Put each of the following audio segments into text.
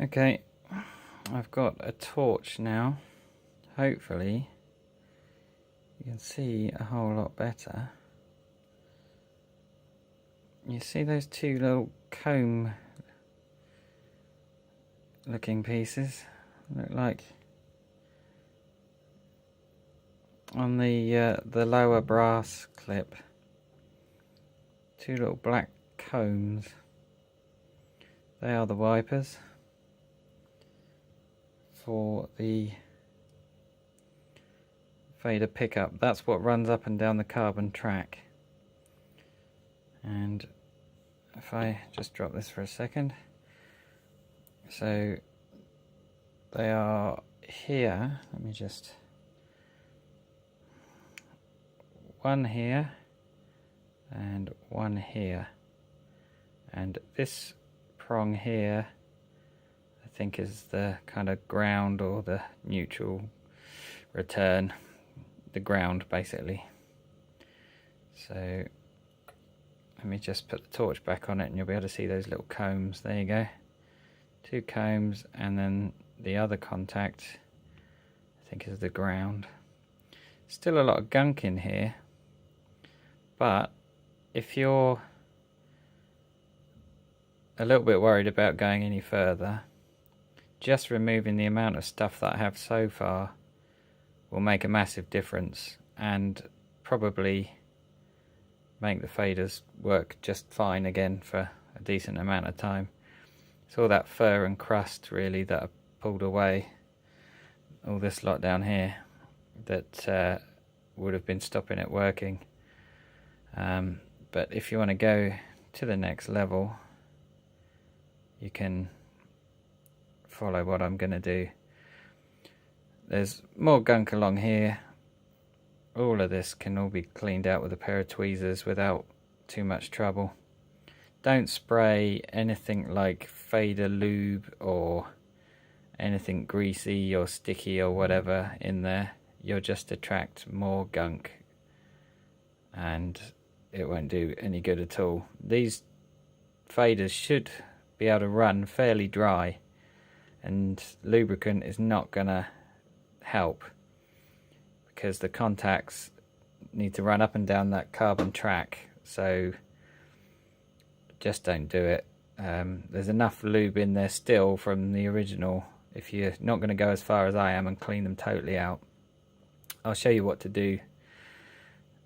Okay, I've got a torch now. Hopefully you can see a whole lot better. You see those two little comb looking pieces? Look like on the lower brass clip. Two little black combs. They are the wipers for the fader pickup. That's what runs up and down the carbon track. And if I just drop this for a second, so they are here. Let me just, one here and one here, and this prong here I think is the kind of ground or the neutral return, the ground basically. So let me just put the torch back on it and you'll be able to see those little combs. There you go, two combs, and then the other contact I think is the ground. Still a lot of gunk in here, but if you're a little bit worried about going any further, just removing the amount of stuff that I have so far will make a massive difference and probably make the faders work just fine again for a decent amount of time. It's all that fur and crust really that I pulled away, all this lot down here that would have been stopping it working. But if you want to go to the next level, you can follow what I'm going to do. There's more gunk along here. All of this can all be cleaned out with a pair of tweezers without too much trouble. Don't spray anything like fader lube or anything greasy or sticky or whatever in there. You'll just attract more gunk and it won't do any good at all. These faders should be able to run fairly dry, and lubricant is not going to help because the contacts need to run up and down that carbon track, so just don't do it. There's enough lube in there still from the original if you're not going to go as far as I am and clean them totally out. I'll show you what to do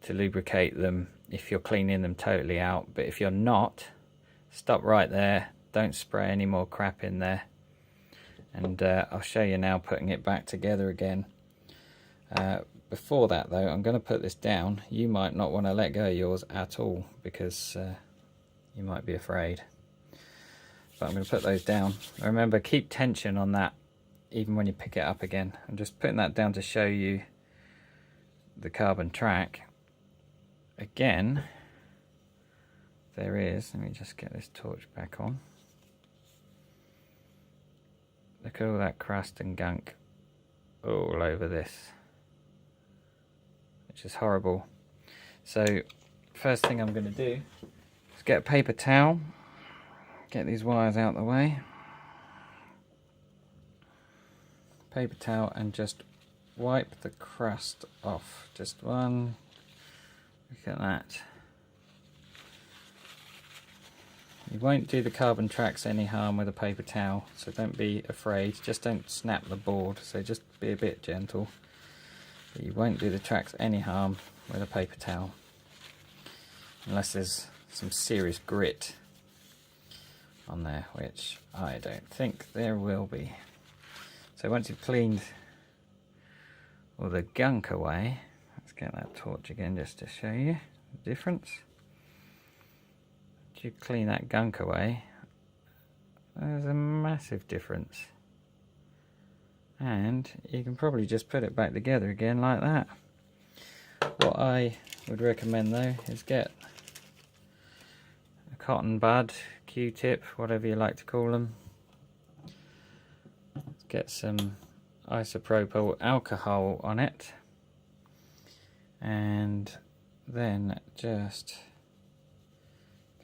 to lubricate them if you're cleaning them totally out, but if you're not, stop right there, don't spray any more crap in there, and I'll show you now putting it back together again. Before that though, I'm going to put this down. You might not want to let go of yours at all because you might be afraid, but I'm going to put those down. Remember, keep tension on that even when you pick it up again. I'm just putting that down to show you the carbon track. Again, there is, let me just get this torch back on. Look at all that crust and gunk all over this, which is horrible. So first thing I'm going to do is get a paper towel, get these wires out of the way, paper towel, and just wipe the crust off. Just one, look at that. You won't do the carbon tracks any harm with a paper towel, so don't be afraid. Just don't snap the board, so just be a bit gentle. But you won't do the tracks any harm with a paper towel, unless there's some serious grit on there, which I don't think there will be. So once you've cleaned all the gunk away, let's get that torch again just to show you the difference. You clean that gunk away, there's a massive difference, and you can probably just put it back together again like that. What I would recommend though is get a cotton bud, Q-tip, whatever you like to call them. Get some isopropyl alcohol on it, and then just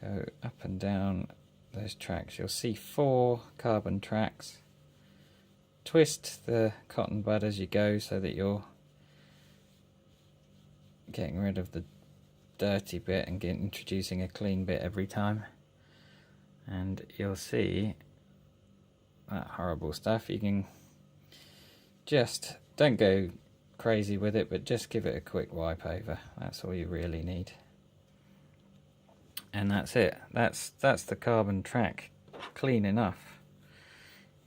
go up and down those tracks. You'll see 4 carbon tracks, twist the cotton bud as you go so that you're getting rid of the dirty bit and introducing a clean bit every time, and you'll see that horrible stuff. You can just, don't go crazy with it, but just give it a quick wipe over. That's all you really need, and that's it. That's the carbon track clean enough.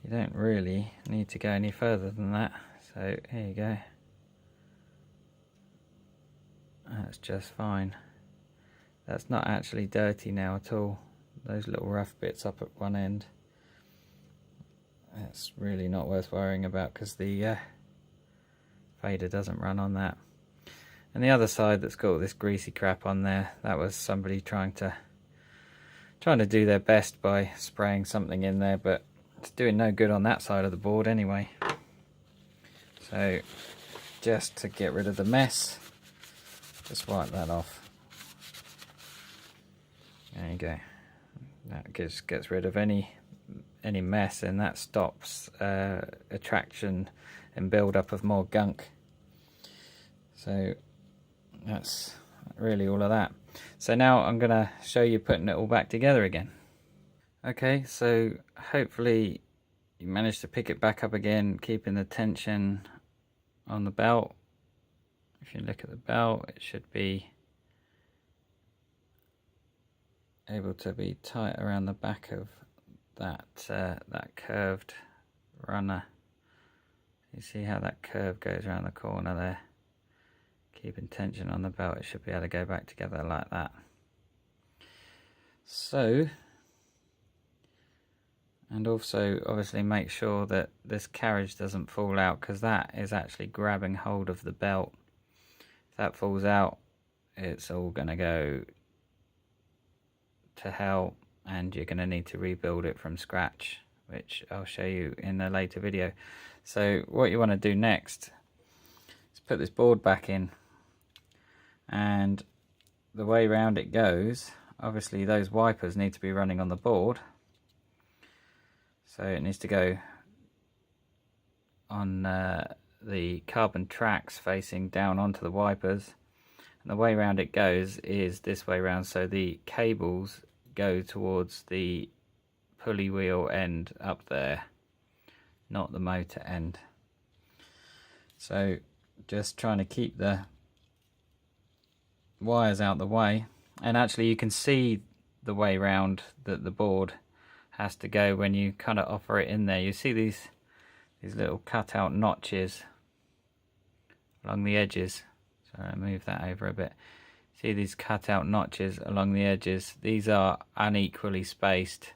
You don't really need to go any further than that. So here you go, that's just fine. That's not actually dirty now at all. Those little rough bits up at one end, that's really not worth worrying about because the fader doesn't run on that. And the other side that's got all this greasy crap on there, that was somebody trying to do their best by spraying something in there, but it's doing no good on that side of the board anyway. So just to get rid of the mess, just wipe that off. There you go. That gets rid of any mess, and that stops attraction and build up of more gunk. So that's really all of that. So now I'm going to show you putting it all back together again. Okay, so hopefully you managed to pick it back up again, keeping the tension on the belt. If you look at the belt, it should be able to be tight around the back of that curved runner. You see how that curve goes around the corner there? Keeping tension on the belt, it should be able to go back together like that. So, and also obviously make sure that this carriage doesn't fall out, because that is actually grabbing hold of the belt. If that falls out, it's all going to go to hell, and you're going to need to rebuild it from scratch, which I'll show you in a later video. So what you want to do next is put this board back in, and the way round it goes, obviously those wipers need to be running on the board, so it needs to go on the carbon tracks facing down onto the wipers, and the way round it goes is this way round, so the cables go towards the pulley wheel end up there, not the motor end. So just trying to keep the wires out the way, and actually you can see the way round that the board has to go when you kind of offer it in there. You see these little cut out notches along the edges. So I'll move that over a bit. See these cut out notches along the edges? These are unequally spaced,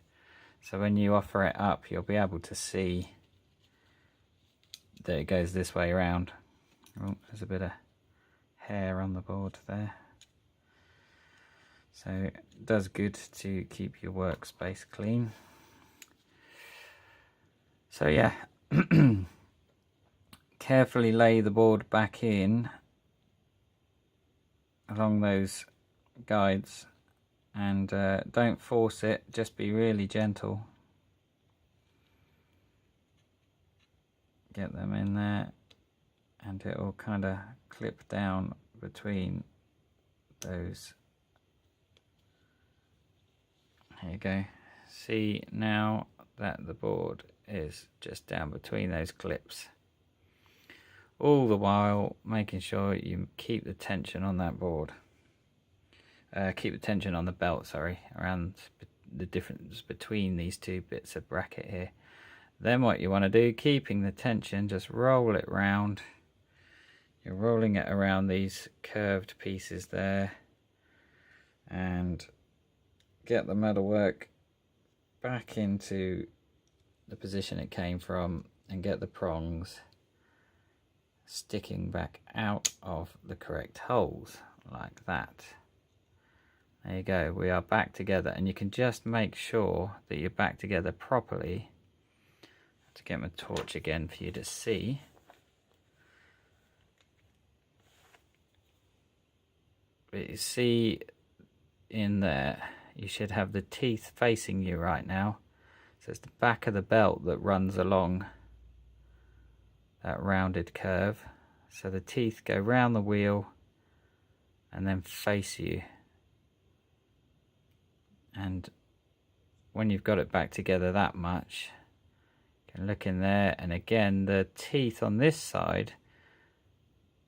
so when you offer it up you'll be able to see that it goes this way around. Oh, there's a bit of hair on the board there. So it does good to keep your workspace clean. So yeah, carefully lay the board back in along those guides, and don't force it, just be really gentle. Get them in there, and it will kind of clip down between those. There you go. See now that the board is just down between those clips, all the while making sure you keep the tension on that board, keep the tension on the belt, sorry, around the difference between these two bits of bracket here. Then what you want to do, keeping the tension, just roll it round. You're rolling it around these curved pieces there, and get the metalwork back into the position it came from, and get the prongs sticking back out of the correct holes like that. There you go, we are back together, and you can just make sure that you're back together properly. I have to get my torch again for you to see. But you see in there, you should have the teeth facing you right now. So it's the back of the belt that runs along that rounded curve. So the teeth go round the wheel and then face you. And when you've got it back together that much, you can look in there, and again the teeth on this side,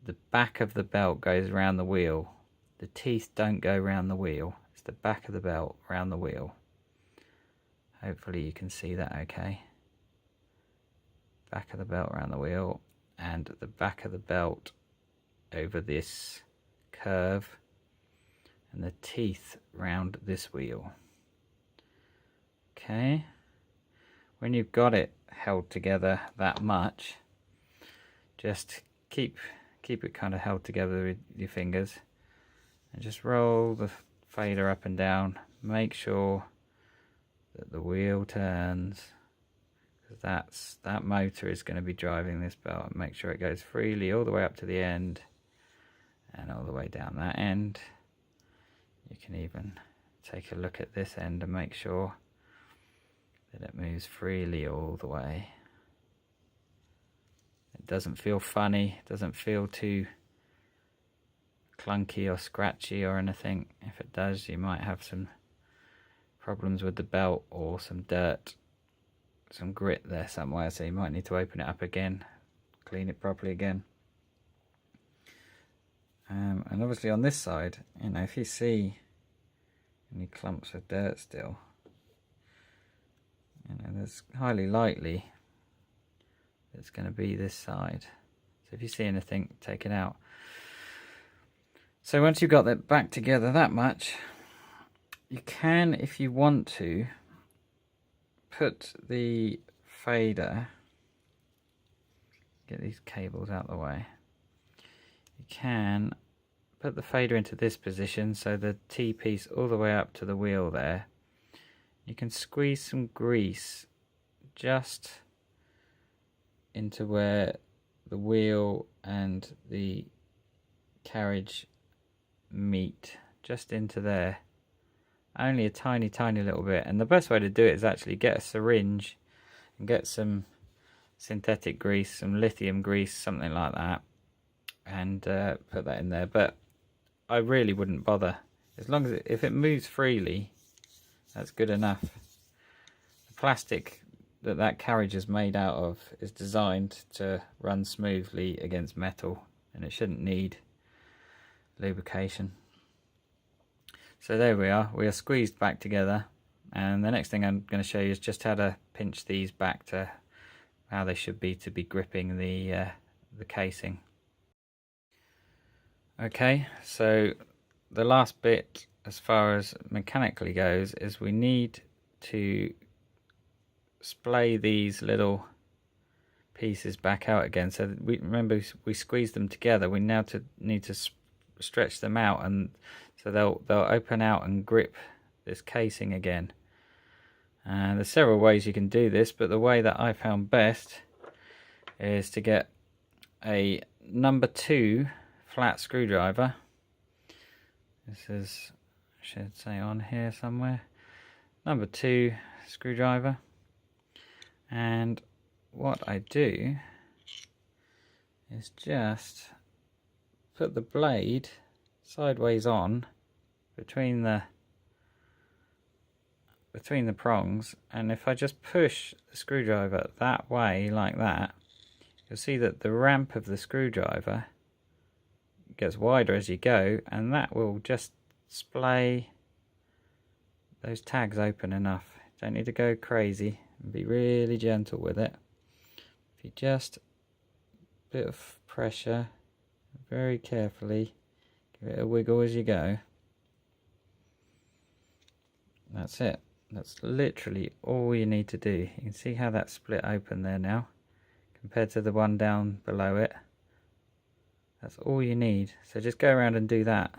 the back of the belt goes around the wheel. The teeth don't go round the wheel. It's the back of the belt round the wheel. Hopefully you can see that okay. Back of the belt around the wheel, and the back of the belt over this curve, and the teeth round this wheel. Okay, when you've got it held together that much, just keep it kind of held together with your fingers, and just roll the fader up and down. Make sure that the wheel turns, because that motor is going to be driving this belt. And make sure it goes freely all the way up to the end and all the way down that end. You can even take a look at this end and make sure that it moves freely all the way. It doesn't feel funny, it doesn't feel too clunky or scratchy or anything. If it does, you might have some problems with the belt or some dirt, some grit there somewhere, so you might need to open it up again, clean it properly again. And obviously on this side, you know, if you see any clumps of dirt still, you know, there's highly likely it's going to be this side. So if you see anything, take it out. So once you've got that back together that much, you can, if you want to, put the fader, get these cables out of the way, you can put the fader into this position, so the T-piece all the way up to the wheel there. You can squeeze some grease just into where the wheel and the carriage meet, just into there. Only a tiny little bit. And the best way to do it is actually get a syringe and get some synthetic grease, some lithium grease, something like that, and put that in there. But I really wouldn't bother, as long as if it moves freely, that's good enough. The plastic that carriage is made out of is designed to run smoothly against metal, and it shouldn't need lubrication. So there we are squeezed back together, and the next thing I'm going to show you is just how to pinch these back to how they should be to be gripping the casing. Okay, so the last bit as far as mechanically goes is we need to splay these little pieces back out again. So we remember we squeezed them together. We now need to stretch them out, and so they'll open out and grip this casing again. And there's several ways you can do this, but the way that I found best is to get a number 2 flat screwdriver. This is, I should say, on here somewhere, number 2 screwdriver. And what I do is just put the blade sideways on between the prongs, and if I just push the screwdriver that way like that, you'll see that the ramp of the screwdriver gets wider as you go, and that will just splay those tags open enough. Don't need to go crazy, and be really gentle with it. If you just a bit of pressure, very carefully, give it a wiggle as you go. That's it. That's literally all you need to do. You can see how that's split open there now compared to the one down below it. That's all you need. So just go around and do that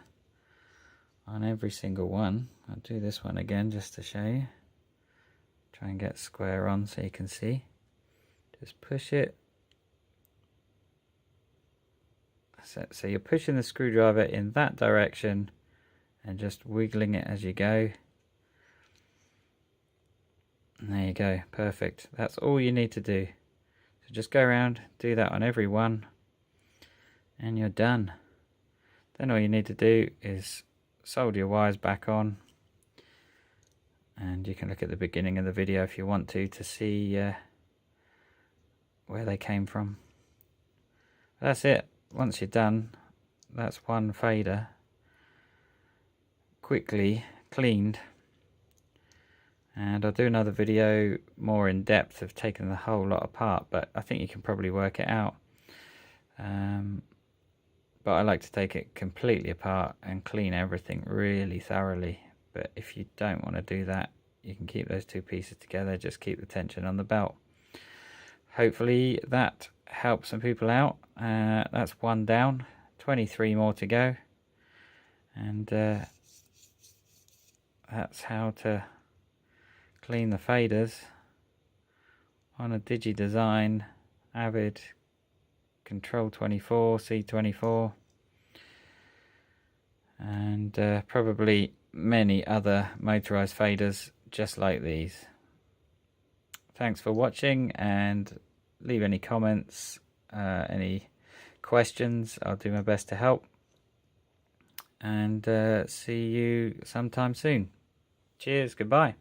on every single one. I'll do this one again just to show you. Try and get square on so you can see. Just push it. So you're pushing the screwdriver in that direction and just wiggling it as you go. And there you go, perfect. That's all you need to do. So just go around, do that on every one, and you're done. Then all you need to do is solder your wires back on, and you can look at the beginning of the video if you want to see where they came from. That's it. Once you're done, that's one fader quickly cleaned. And I'll do another video more in depth of taking the whole lot apart, but I think you can probably work it out. But I like to take it completely apart and clean everything really thoroughly. But if you don't want to do that, you can keep those two pieces together, just keep the tension on the belt. Hopefully that helps some people out. That's one down, 23 more to go. And that's how to clean the faders on a Digidesign Avid Control 24 C24, and probably many other motorized faders just like these. Thanks for watching, and leave any comments, any questions. I'll do my best to help, and see you sometime soon. Cheers, goodbye.